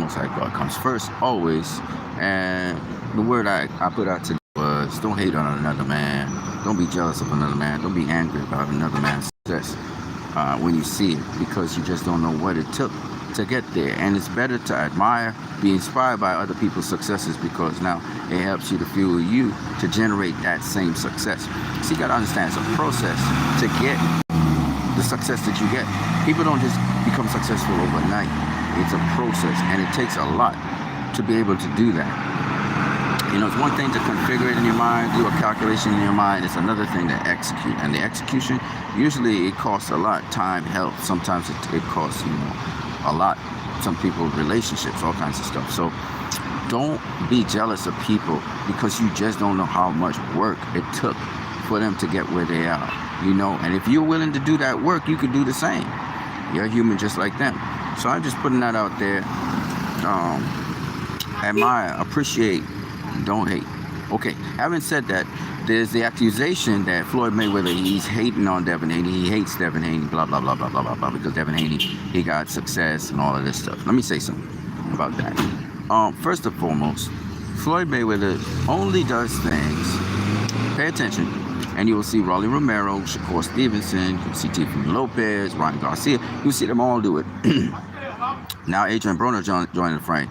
Most High God comes first, always. And the word I put out today was, don't hate on another man. Don't be jealous of another man. Don't be angry about another man's success when you see it, because you just don't know what it took to get there. And it's better to admire, be inspired by other people's successes, because now it helps you to fuel you to generate that same success. So you got to understand, it's a process to get the success that you get. People don't just become successful overnight. It's a process, and it takes a lot to be able to do that. You know, it's one thing to configure it in your mind, do a calculation in your mind. It's another thing to execute. And the execution, usually it costs a lot. Time, health. Sometimes it costs, a lot. Some people, relationships, all kinds of stuff. So don't be jealous of people because you just don't know how much work it took for them to get where they are. And if you're willing to do that work, you could do the same. You're human just like them. So I'm just putting that out there. Admire, appreciate, don't hate. Okay, having said that, there's the accusation that Floyd Mayweather, he's hating on Devin Haney. He hates Devin Haney, blah, blah, blah, blah, blah, blah, blah, because Devin Haney, he got success and all of this stuff. Let me say something about that. First and foremost, Floyd Mayweather only does things, pay attention, and you will see Rolly Romero, Shakur Stevenson, you'll see Tiffany Lopez, Ryan Garcia, you'll see them all do it. Now Adrian Broner joined the frame.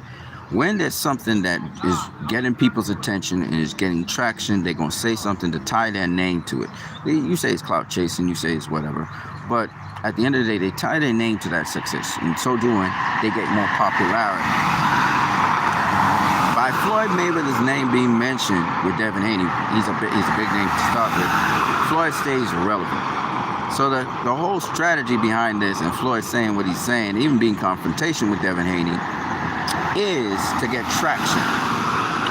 When there's something that is getting people's attention and is getting traction, they're going to say something to tie their name to it. You say it's clout chasing, you say it's whatever. But at the end of the day, they tie their name to that success. In so doing, they get more popularity. By Floyd Mayweather's name being mentioned with Devin Haney, he's a big name to start with, Floyd stays relevant. So the whole strategy behind this, and Floyd saying what he's saying, even being confrontation with Devin Haney, is to get traction.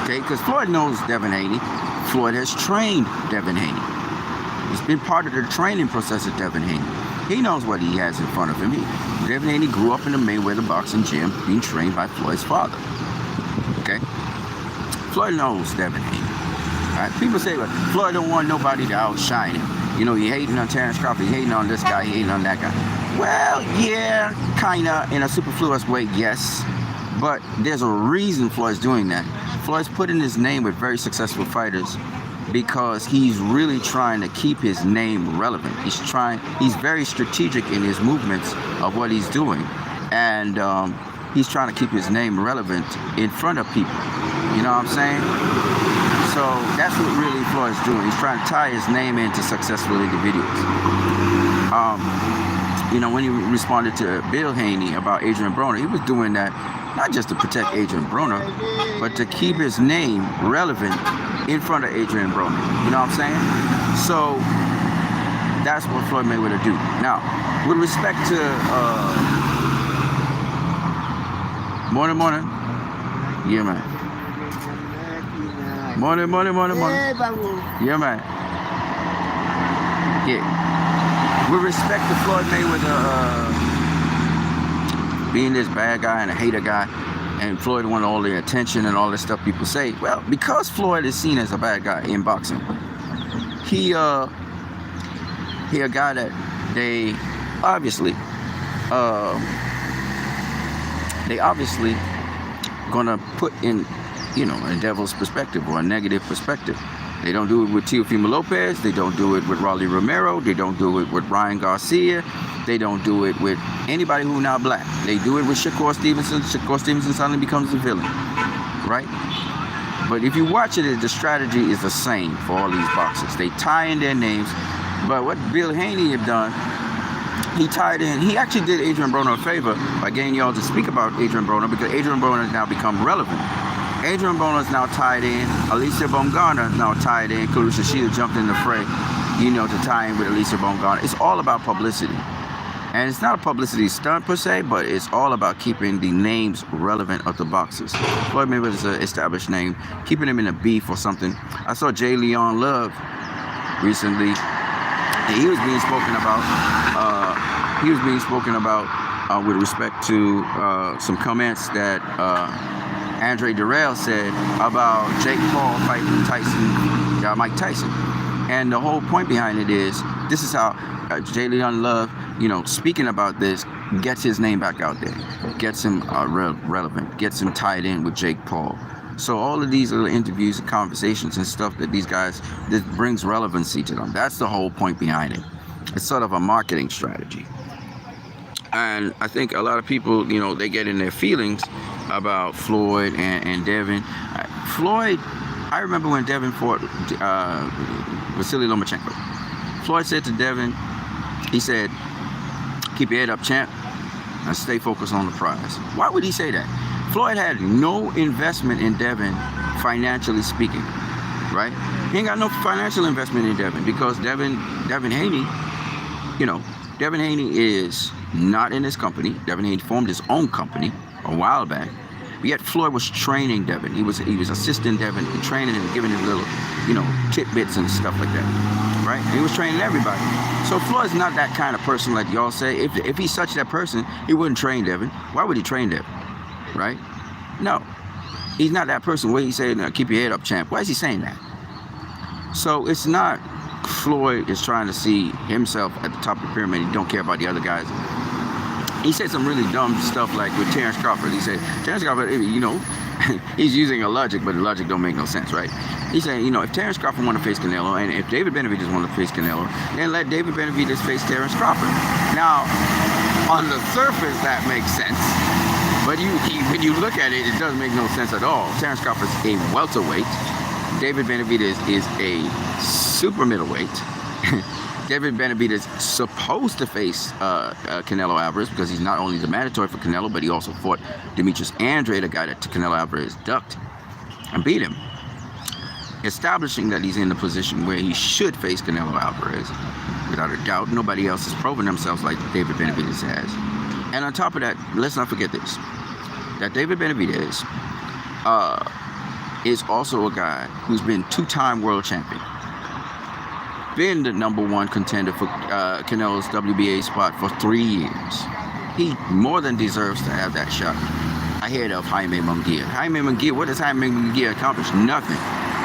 Okay, because Floyd knows Devin Haney. Floyd has trained Devin Haney. He's been part of the training process of Devin Haney. He knows what he has in front of him. Devin Haney grew up in the Mayweather boxing gym being trained by Floyd's father. Okay? Floyd knows Devin Haney. All right? People say, well, Floyd don't want nobody to outshine him. He hating on Terrence Crawford, he hating on this guy, he hating on that guy. Well, yeah, kinda, in a superfluous way, yes. But there's a reason Floyd's doing that. Floyd's putting his name with very successful fighters because he's really trying to keep his name relevant. He's very strategic in his movements of what he's doing. And he's trying to keep his name relevant in front of people. You know what I'm saying? So that's what really Floyd's doing. He's trying to tie his name into successful individuals. When he responded to Bill Haney about Adrian Broner, he was doing that not just to protect Adrian Broner, but to keep his name relevant in front of Adrian Broner. You know what I'm saying? So that's what Floyd Mayweather do. Now, with respect to morning. Yeah, man. Morning. Yeah, man. Yeah. With respect to Floyd Mayweather being this bad guy and a hater guy, and Floyd wanted all the attention and all this stuff people say, well, because Floyd is seen as a bad guy in boxing, he a guy that they obviously gonna put in, a devil's perspective or a negative perspective. They don't do it with Teofimo Lopez. They don't do it with Rolly Romero. They don't do it with Ryan Garcia. They don't do it with anybody who's not black. They do it with Shakur Stevenson. Shakur Stevenson suddenly becomes the villain, right? But if you watch it, the strategy is the same for all these boxers. They tie in their names. But what Bill Haney had done, he tied in. He actually did Adrian Broner a favor by getting y'all to speak about Adrian Broner, because Adrian Broner has now become relevant. Adrian Broner is now tied in. Alicia Baumgartner is now tied in. Clarissa Shields jumped in the fray, to tie in with Alicia Baumgartner. It's all about publicity. And it's not a publicity stunt per se, but it's all about keeping the names relevant of the boxers. Floyd Mayweather's an established name, keeping him in a beef or something. I saw J. Leon Love recently. And he was being spoken about. With respect to some comments that Andre Durrell said about Jake Paul fighting Mike Tyson. And the whole point behind it is, this is how J. Leon Love speaking about this gets his name back out there, gets him relevant, gets him tied in with Jake Paul. So all of these little interviews and conversations and stuff that these guys, this brings relevancy to them. That's the whole point behind it. It's sort of a marketing strategy. And I think a lot of people, they get in their feelings about Floyd and Devin. Floyd, I remember when Devin fought Vasily Lomachenko. Floyd said to Devin, he said, "Keep your head up, champ, and stay focused on the prize." Why would he say that? Floyd had no investment in Devin, financially speaking, right? He ain't got no financial investment in Devin because Devin Haney, Devin Haney is not in his company. Devin Haney formed his own company a while back. But yet Floyd was training Devin. He was assisting Devin and training him, giving him little, tidbits and stuff like that, right? And he was training everybody. So Floyd's not that kind of person like y'all say. If he's such that person, he wouldn't train Devin. Why would he train Devin, right? No, he's not that person. Where he said, "Keep your head up, champ." Why is he saying that? So it's not Floyd is trying to see himself at the top of the pyramid. He don't care about the other guys. He said some really dumb stuff like with Terrence Crawford. He said, Terrence Crawford, he's using a logic, but the logic don't make no sense, right? He said, if Terrence Crawford want to face Canelo, and if David Benavidez want to face Canelo, then let David Benavidez face Terrence Crawford. Now, on the surface, that makes sense. But when you look at it, it doesn't make no sense at all. Terrence Crawford's a welterweight. David Benavidez is a super middleweight. David Benavidez is supposed to face Canelo Alvarez because he's not only the mandatory for Canelo, but he also fought Demetrius Andrade, a guy that Canelo Alvarez ducked and beat him, establishing that he's in the position where he should face Canelo Alvarez. Without a doubt, nobody else has proven themselves like David Benavidez has. And on top of that, let's not forget this, that David Benavidez is also a guy who's been two-time world champion. Been the number one contender for Canelo's WBA spot for 3 years. He more than deserves to have that shot ahead of Jaime Munguia. Jaime Munguia, what does Jaime Munguia accomplish? Nothing.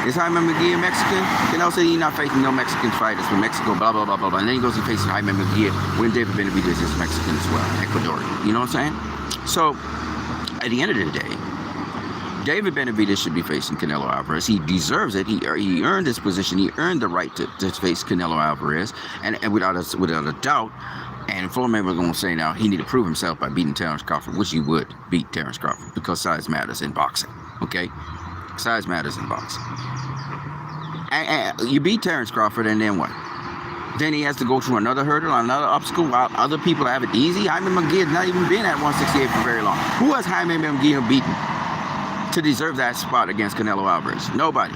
Is Jaime Munguia Mexican? Canelo said he's not facing no Mexican fighters from Mexico, blah, blah, blah, blah, blah. And then he goes and faces Jaime Munguia when David Benavidez is Mexican as well, Ecuadorian. You know what I'm saying? So, at the end of the day, David Benavidez should be facing Canelo Alvarez. He deserves it. He earned his position. He earned the right to face Canelo Alvarez, and without a doubt. And Floyd Mayweather going to say now he need to prove himself by beating Terrence Crawford, which he would beat Terrence Crawford because size matters in boxing. Okay, size matters in boxing. And you beat Terrence Crawford, and then what? Then he has to go through another hurdle, another obstacle, while other people have it easy. Jaime Munguia has not even been at 168 for very long. Who has Jaime Munguia beaten to deserve that spot against Canelo Alvarez? Nobody.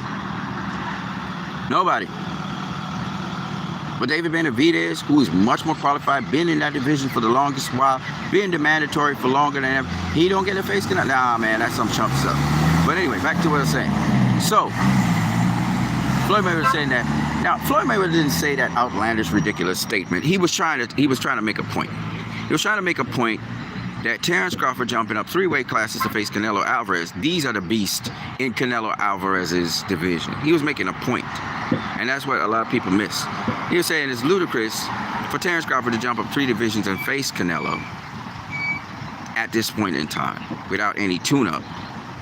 But David Benavidez, who is much more qualified, been in that division for the longest while, been the mandatory for longer than ever, he don't get to face Canelo. Nah, man, that's some chump stuff. But anyway, back to what I was saying. So, Floyd Mayweather saying that. Now, Floyd Mayweather didn't say that outlandish, ridiculous statement. He was trying to make a point. He was trying to make a point that Terrence Crawford jumping up 3 weight classes to face Canelo Alvarez, these are the beasts in Canelo Alvarez's division. He was making a point, and that's what a lot of people miss. He was saying it's ludicrous for Terrence Crawford to jump up 3 divisions and face Canelo at this point in time without any tune-up.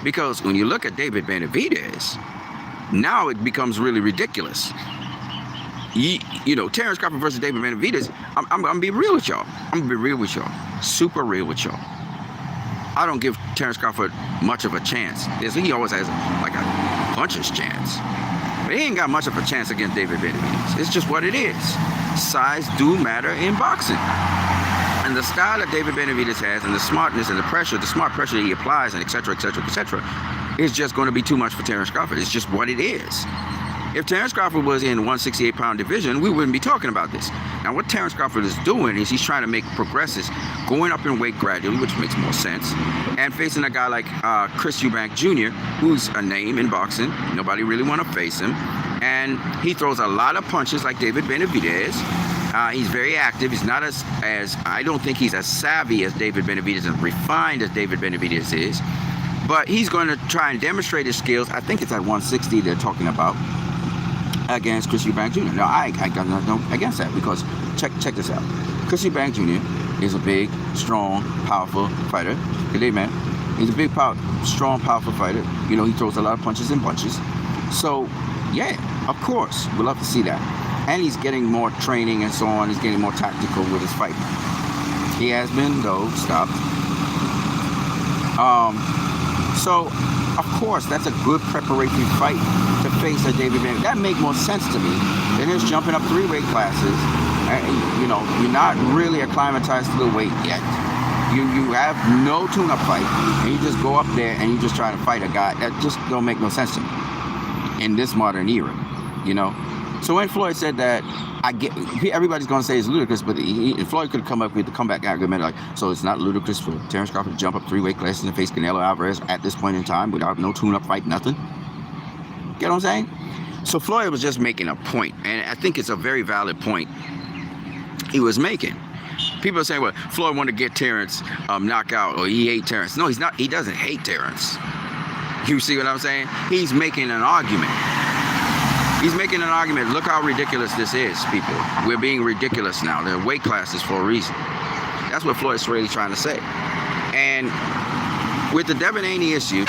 Because when you look at David Benavidez, now it becomes really ridiculous. Terrence Crawford versus David Benavidez, I'm going to be real with y'all. Super real with y'all. I don't give Terrence Crawford much of a chance. He always has like a puncher's chance. But he ain't got much of a chance against David Benavidez. It's just what it is. Size do matter in boxing. And the style that David Benavidez has, and the smartness and the smart pressure that he applies, and et cetera, is just going to be too much for Terrence Crawford. It's just what it is. If Terrence Crawford was in 168-pound division, we wouldn't be talking about this. Now, what Terrence Crawford is doing is he's trying to make progresses, going up in weight gradually, which makes more sense, and facing a guy like Chris Eubank Jr., who's a name in boxing. Nobody really want to face him. And he throws a lot of punches like David Benavidez. He's very active. He's not as I don't think he's as savvy as David Benavidez and refined as David Benavidez is. But he's going to try and demonstrate his skills. I think it's at 160 they're talking about, against Chris Eubank Jr. No, I got nothing against that, because check this out. Chris Eubank Jr. is a big, strong, powerful fighter. Good day, man. He's a big, strong, powerful fighter. You know, he throws a lot of punches and bunches. So, yeah, of course, we'd love to see that. And he's getting more training and so on. He's getting more tactical with his fighting. He has been, though, stopped. So, of course, that's a good preparatory fight to face a David Van. That makes more sense to me than just jumping up 3 weight classes. You know, you're not really acclimatized to the weight yet. You have no tune-up fight, and you just go up there and you just try to fight a guy. That just don't make no sense to me in this modern era, you know. So when Floyd said that, everybody's going to say it's ludicrous, but Floyd could come up with the comeback argument like, so it's not ludicrous for Terrence Crawford to jump up 3 weight classes and face Canelo Alvarez at this point in time without no tune-up fight, nothing. Get what I'm saying? So Floyd was just making a point, and I think it's a very valid point he was making. People are saying, well, Floyd wanted to get Terrence knocked out, or he hate Terrence. No, he's not. He doesn't hate Terrence. You see what I'm saying? He's making an argument. He's making an argument. Look how ridiculous this is, people. We're being ridiculous now. They're weight classes for a reason. That's what Floyd's really trying to say. And with the Devin Haney issue,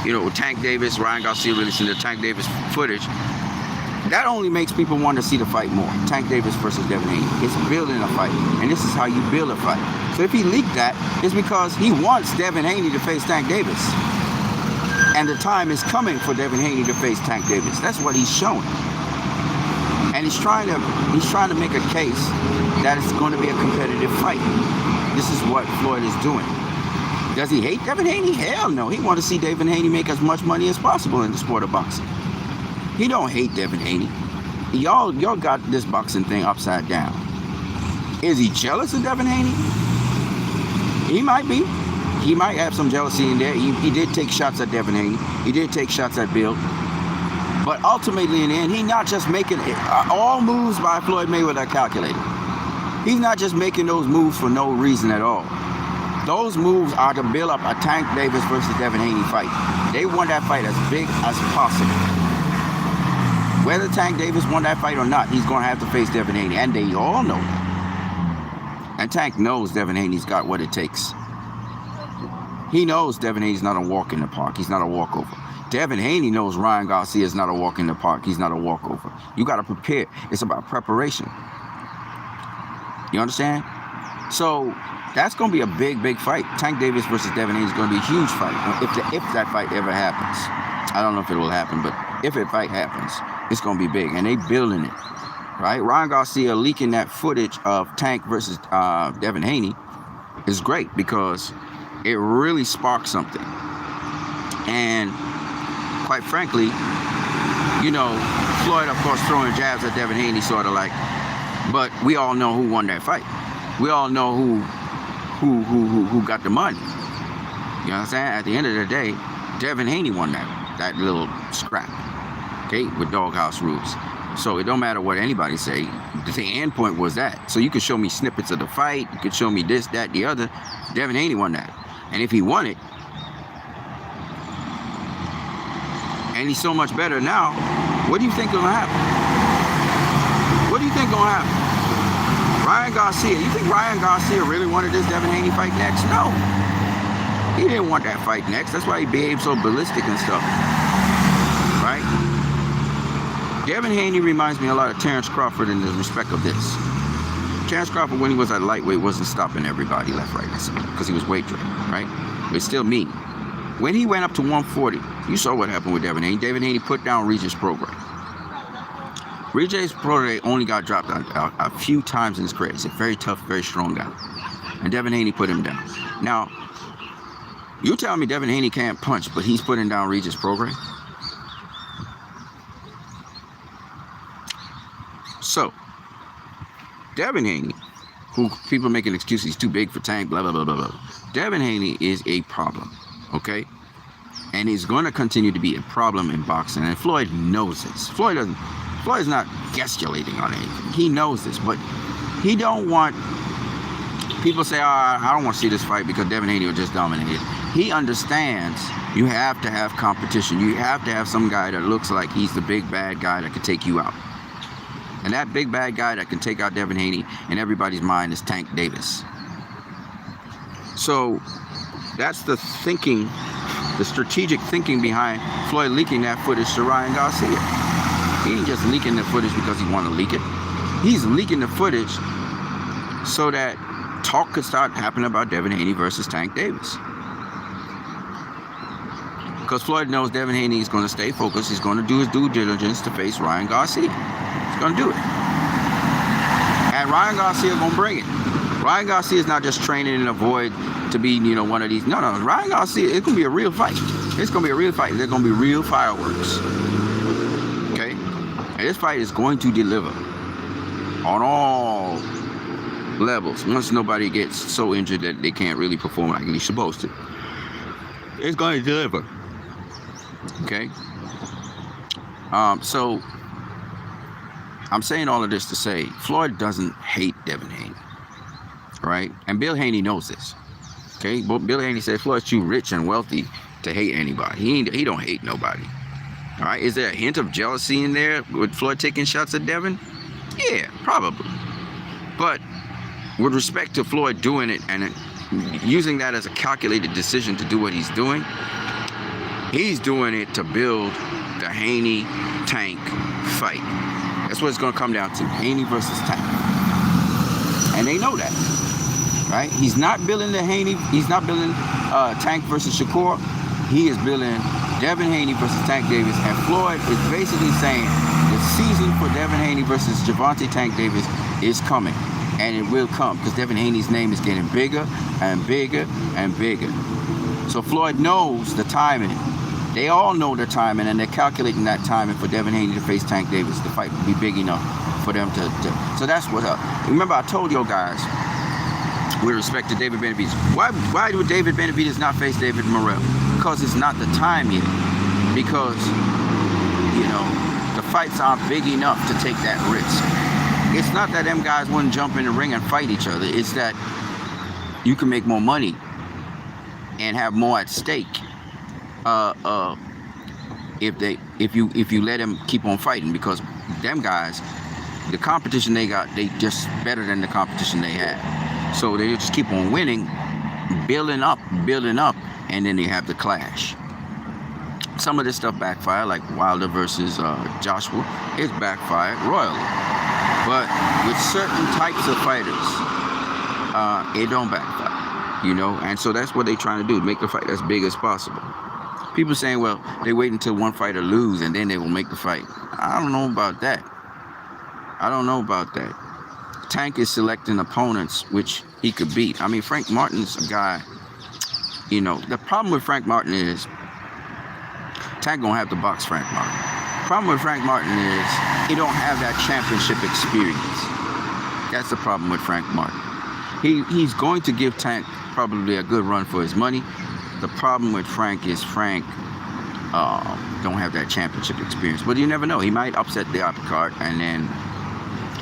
you know, with Tank Davis, Ryan Garcia releasing the Tank Davis footage, that only makes people want to see the fight more. Tank Davis versus Devin Haney. It's building a fight. And this is how you build a fight. So if he leaked that, it's because he wants Devin Haney to face Tank Davis. And the time is coming for Devin Haney to face Tank Davis. That's what he's showing. And he's trying to make a case that it's going to be a competitive fight. This is what Floyd is doing. Does he hate Devin Haney? Hell no. He wants to see Devin Haney make as much money as possible in the sport of boxing. He don't hate Devin Haney. Y'all got this boxing thing upside down. Is he jealous of Devin Haney? He might be. He might have some jealousy in there. He did take shots at Devin Haney. He did take shots at Bill. But ultimately, in the end, he's not just making all moves by Floyd Mayweather are calculated. He's not just making those moves for no reason at all. Those moves are to build up a Tank Davis versus Devin Haney fight. They want that fight as big as possible. Whether Tank Davis won that fight or not, he's going to have to face Devin Haney. And they all know that. And Tank knows Devin Haney's got what it takes. He knows Devin Haney's not a walk in the park. He's not a walkover. Devin Haney knows Ryan Garcia is not a walk in the park. He's not a walkover. You got to prepare. It's about preparation. You understand? So that's going to be a big, big fight. Tank Davis versus Devin Haney is going to be a huge fight. If that fight ever happens. I don't know if it will happen, but if that fight happens, it's going to be big. And they building it. Right? Ryan Garcia leaking that footage of Tank versus Devin Haney is great because it really sparked something. And quite frankly, you know, Floyd, of course, throwing jabs at Devin Haney, sort of like, but we all know who won that fight. We all know who got the money. You know what I'm saying? At the end of the day, Devin Haney won that little scrap, okay, with doghouse rules. So it don't matter what anybody say. The end point was that. So you could show me snippets of the fight. You could show me this, that, the other. Devin Haney won that. And if he won it, and he's so much better now, what do you think gonna happen? What do you think gonna happen? Ryan Garcia, you think Ryan Garcia really wanted this Devin Haney fight next? No. He didn't want that fight next. That's why he behaved so ballistic and stuff. Right? Devin Haney reminds me a lot of Terrence Crawford in the respect of this. Terrence Crawford, when he was at lightweight, wasn't stopping everybody left, right, and center because he was weight driven, right? But it's still mean. When he went up to 140, you saw what happened with Devin Haney. Devin Haney put down Regis Prograis. Regis Prograis only got dropped a few times in his career. He's a very tough, very strong guy. And Devin Haney put him down. Now, you tell me Devin Haney can't punch, but he's putting down Regis Prograis? So, Devin Haney, who people making excuses, he's too big for Tank, blah, blah, blah, blah, blah. Devin Haney is a problem, okay? And he's going to continue to be a problem in boxing. And Floyd knows this. Floyd's not gesticulating on anything. He knows this, but he don't want people say, I don't want to see this fight because Devin Haney will just dominate it. He understands you have to have competition. You have to have some guy that looks like he's the big bad guy that could take you out. And that big bad guy that can take out Devin Haney in everybody's mind is Tank Davis. So that's the thinking, the strategic thinking behind Floyd leaking that footage to Ryan Garcia. He ain't just leaking the footage because he want to leak it. He's leaking the footage so that talk could start happening about Devin Haney versus Tank Davis. Because Floyd knows Devin Haney is going to stay focused. He's going to do his due diligence to face Ryan Garcia. He's going to do it. And Ryan Garcia going to bring it. Ryan Garcia is not just training in a void to be, one of these. No. Ryan Garcia, it's going to be a real fight. It's going to be a real fight. There's going to be real fireworks. Okay? And this fight is going to deliver on all levels. Once nobody gets so injured that they can't really perform like they're supposed to. It's going to deliver. Okay? So I'm saying all of this to say Floyd doesn't hate Devin Haney. Right? And Bill Haney knows this. Okay? Bill Haney said Floyd's too rich and wealthy to hate anybody. He don't hate nobody. All right? Is there a hint of jealousy in there with Floyd taking shots at Devin? Yeah, probably. But with respect to Floyd doing it and using that as a calculated decision to do what he's doing it to build the Haney-Tank fight. That's what it's going to come down to. Haney versus Tank. And they know that. Right? He's not building the Haney. He's not building Tank versus Shakur. He is building Devin Haney versus Tank Davis. And Floyd is basically saying the season for Devin Haney versus Gervonta Tank Davis is coming. And it will come because Devin Haney's name is getting bigger and bigger and bigger. So Floyd knows the timing. They all know the timing, and they're calculating that timing for Devin Haney to face Tank Davis. The fight will be big enough for them to. So that's what. Remember, I told you guys, with respect to David Benavidez, why would David Benavidez not face David Morrell? Because it's not the time yet. Because the fights aren't big enough to take that risk. It's not that them guys wouldn't jump in the ring and fight each other. It's that you can make more money and have more at stake if you let them keep on fighting, because them guys, the competition they got, they just better than the competition they had. So they just keep on winning, building up, and then they have the clash. Some of this stuff backfired, like Wilder versus Joshua. It's backfired royally. But with certain types of fighters, it don't backfire, and so that's what they're trying to do, make the fight as big as possible. People saying, well, they wait until one fighter lose and then they will make the fight. I don't know about that. Tank is selecting opponents which he could beat. I mean, Frank Martin's a guy, the problem with Frank Martin is Tank gonna have to box Frank Martin. The problem with Frank Martin is he don't have that championship experience. That's the problem with Frank Martin. He's going to give Tank probably a good run for his money. The problem with Frank is Frank don't have that championship experience. But you never know. He might upset the apple cart, and then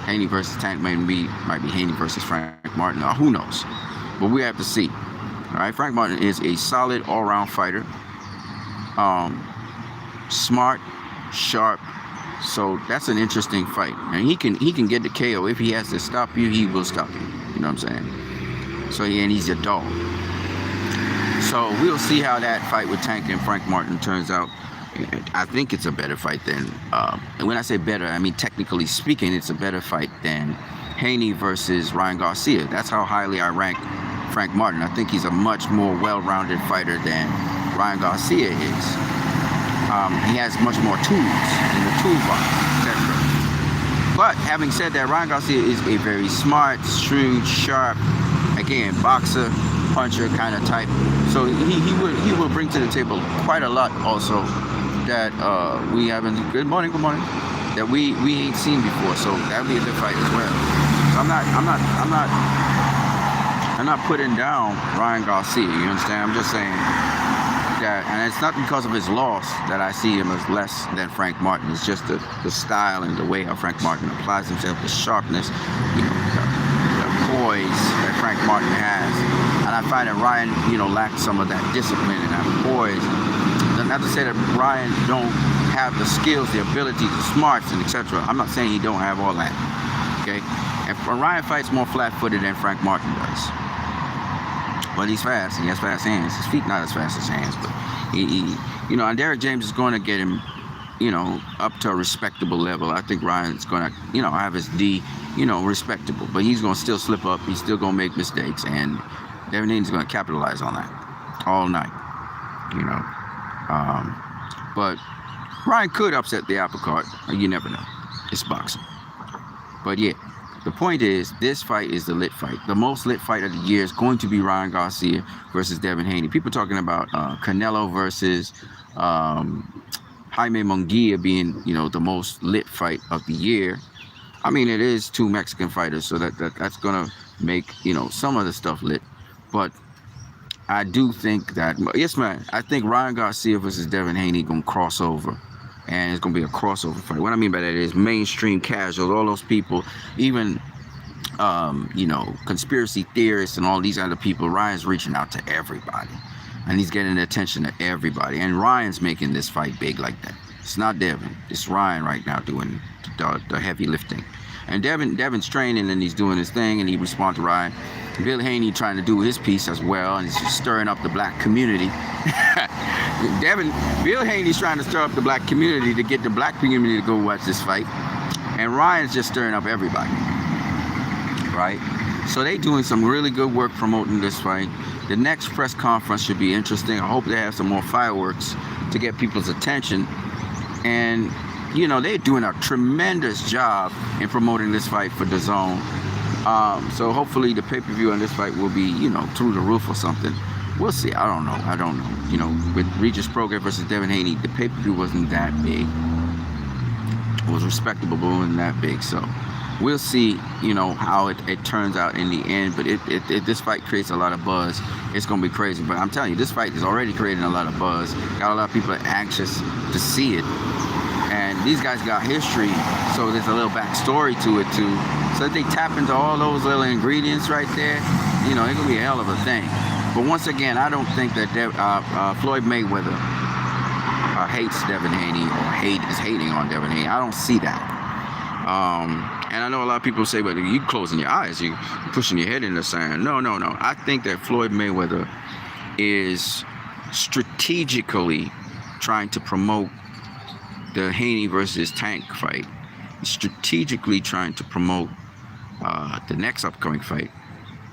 Haney versus Tank might be Haney versus Frank Martin. Or who knows? But we have to see. All right, Frank Martin is a solid all-round fighter. Smart, sharp. So that's an interesting fight. And he can get the KO. If he has to stop you, he will stop you. You know what I'm saying? So and he's a dog. So we'll see how that fight with Tank and Frank Martin turns out. I think it's a better fight than, and when I say better, I mean technically speaking, it's a better fight than Haney versus Ryan Garcia. That's how highly I rank Frank Martin. I think he's a much more well-rounded fighter than Ryan Garcia is. He has much more tools in the toolbox, etc. But having said that, Ryan Garcia is a very smart, shrewd, sharp, again, boxer, puncher kind of type. So he will bring to the table quite a lot also that we haven't. Good morning. That we ain't seen before. So that'll be a good fight as well. So I'm not putting down Ryan Garcia. You understand? I'm just saying that, and it's not because of his loss that I see him as less than Frank Martin. It's just the style and the way how Frank Martin applies himself, the sharpness, the poise that Frank Martin has. And I find that Ryan, lacks some of that discipline and that poise. Not to say that Ryan don't have the skills, the ability, the smarts, and etc. I'm not saying he don't have all that. Okay, and Ryan fights more flat-footed than Frank Martin does, but he's fast. He has fast hands. His feet not as fast as his hands, but he and Derek James is going to get him, up to a respectable level. I think Ryan's going to, have his D, respectable, but he's going to still slip up. He's still going to make mistakes, and Devin Haney's going to capitalize on that all night, But Ryan could upset the apple cart. You never know. It's boxing. But yeah, the point is, this fight is the lit fight. The most lit fight of the year is going to be Ryan Garcia versus Devin Haney. People talking about Canelo versus Jaime Munguia being, the most lit fight of the year. I mean, it is two Mexican fighters, so that's gonna make, some of the stuff lit. But I do think that, yes, man, I think Ryan Garcia versus Devin Haney gonna cross over. And it's gonna be a crossover fight. What I mean by that is mainstream casuals, all those people, even conspiracy theorists and all these other people. Ryan's reaching out to everybody, and he's getting the attention of everybody. And Ryan's making this fight big like that. It's not Devin. It's Ryan right now doing the heavy lifting. And Devin's training and he's doing his thing, and he responds to Ryan. Bill Haney trying to do his piece as well, and he's stirring up the black community. Bill Haney's trying to stir up the black community to get the black community to go watch this fight, and Ryan's just stirring up everybody, right? So they doing some really good work promoting this fight. The next press conference should be interesting. I hope they have some more fireworks to get people's attention, and they're doing a tremendous job in promoting this fight for DAZN. So hopefully the pay-per-view on this fight will be, through the roof or something. We'll see. I don't know. With Regis Prograis versus Devin Haney, the pay-per-view wasn't that big. It was respectable, but it wasn't that big. So we'll see, how it turns out in the end. But this fight creates a lot of buzz. It's going to be crazy. But I'm telling you, this fight is already creating a lot of buzz. Got a lot of people anxious to see it. And these guys got history, so there's a little backstory to it too. So if they tap into all those little ingredients right there, it's gonna be a hell of a thing. But once again, I don't think that Floyd Mayweather hates Devin Haney or is hating on Devin Haney. I don't see that. And I know a lot of people say, "But you closing your eyes, you pushing your head in the sand." No. I think that Floyd Mayweather is strategically trying to promote the Haney versus Tank fight. He's strategically trying to promote the next upcoming fight.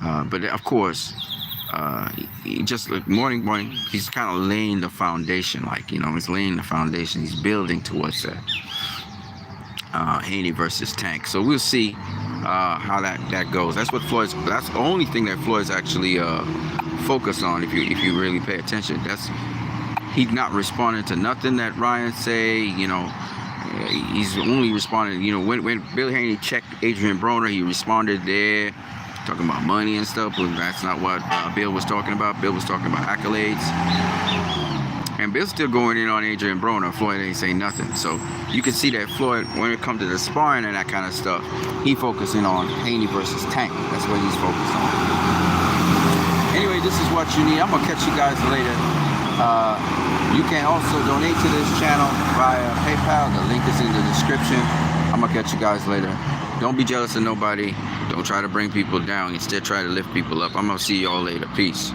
But of course, he just morning, he's kind of laying the foundation, he's laying the foundation. He's building towards that Haney versus Tank. So we'll see how that goes. That's the only thing that Floyd's actually focused on. If you really pay attention, he's not responding to nothing that Ryan say. He's only responding. When Bill Haney checked Adrian Broner, he responded there, talking about money and stuff. But that's not what Bill was talking about. Bill was talking about accolades, and Bill's still going in on Adrian Broner. Floyd ain't saying nothing. So you can see that Floyd, when it comes to the sparring and that kind of stuff, he focusing on Haney versus Tank. That's what he's focused on. Anyway, this is WattUNeed. I'm gonna catch you guys later. You can also donate to this channel via PayPal. The link is in the description. I'm going to catch you guys later. Don't be jealous of nobody. Don't try to bring people down. Instead, try to lift people up. I'm going to see y'all later. Peace.